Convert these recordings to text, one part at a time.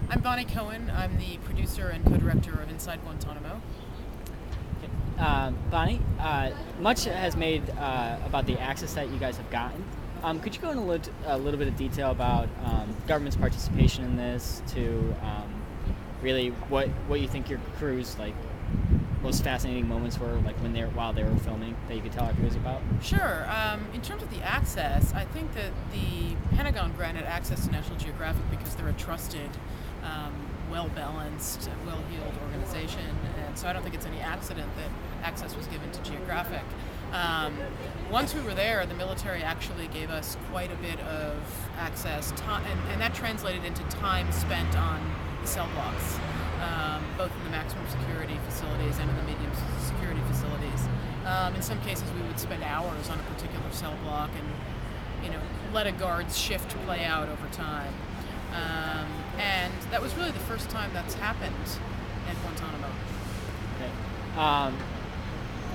I'm Bonnie Cohen. I'm the producer and co-director of Inside Guantanamo. Bonnie, much has made about the access that you guys have gotten. Could you go in a little bit of detail about government's participation in this, to really what you think your crew's most fascinating moments were, while they were filming, that you could tell our viewers about? Sure. In terms of the access, I think that the Pentagon granted access to National Geographic because they're a trusted, well-balanced, well-heeled organization, and so I don't think it's any accident that access was given to Geographic. Once we were there, the military actually gave us quite a bit of access, and that translated into time spent on the cell blocks, both in the maximum security facilities and in the medium security facilities. In some cases, we would spend hours on a particular cell block and, let a guard's shift play out over time. And that was really the first time that's happened at Guantanamo. Okay.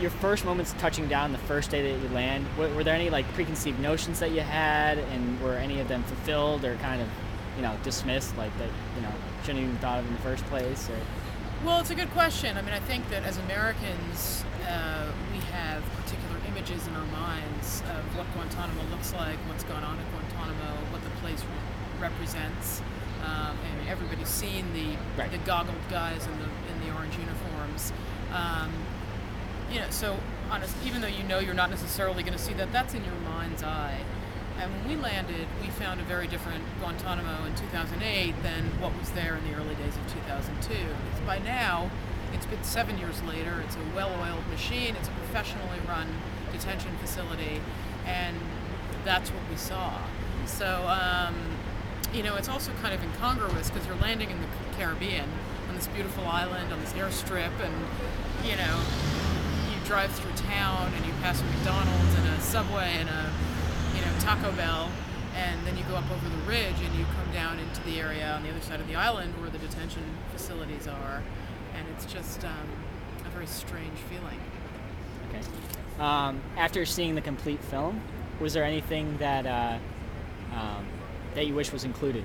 Your first moments touching down, the first day that you land, were there any preconceived notions that you had, and were any of them fulfilled or kind of dismissed, that shouldn't even thought of in the first place? Or? Well, it's a good question. I think that as Americans, we have particular images in our minds of what Guantanamo looks like, what's gone on at Guantanamo, what the place represents. And everybody's seen the goggled guys in the orange uniforms. So even though you're not necessarily going to see that, that's in your mind's eye. And when we landed, we found a very different Guantanamo in 2008 than what was there in the early days of 2002. By now, it's been 7 years later, it's a well-oiled machine, it's a professionally run detention facility, and that's what we saw. So, it's also kind of incongruous because you're landing in the Caribbean on this beautiful island, on this airstrip, and, you drive through town and you pass a McDonald's and a Subway and a Taco Bell, and then you go up over the ridge and you come down into the area on the other side of the island where the detention facilities are, and it's just a very strange feeling. Okay. After seeing the complete film, was there anything that that you wish was included?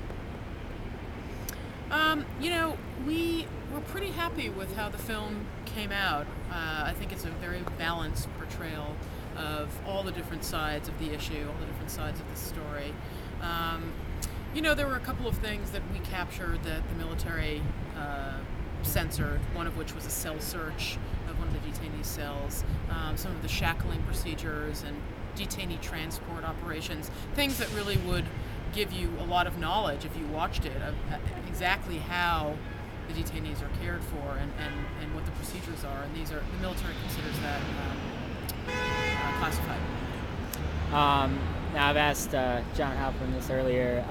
We were pretty happy with how the film came out. I think it's a very balanced portrayal of all the different sides of the issue, all the different sides of the story. There were a couple of things that we captured that the military censored, one of which was a cell search of one of the detainee cells, some of the shackling procedures and detainee transport operations, things that really would give you a lot of knowledge if you watched it of exactly how the detainees are cared for and what the procedures are, and the military considers that classified. Now, I've asked John Halpern this earlier,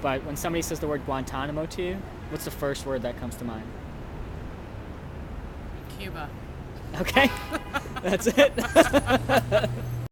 but when somebody says the word Guantanamo to you, what's the first word that comes to mind? Cuba. Okay, that's it.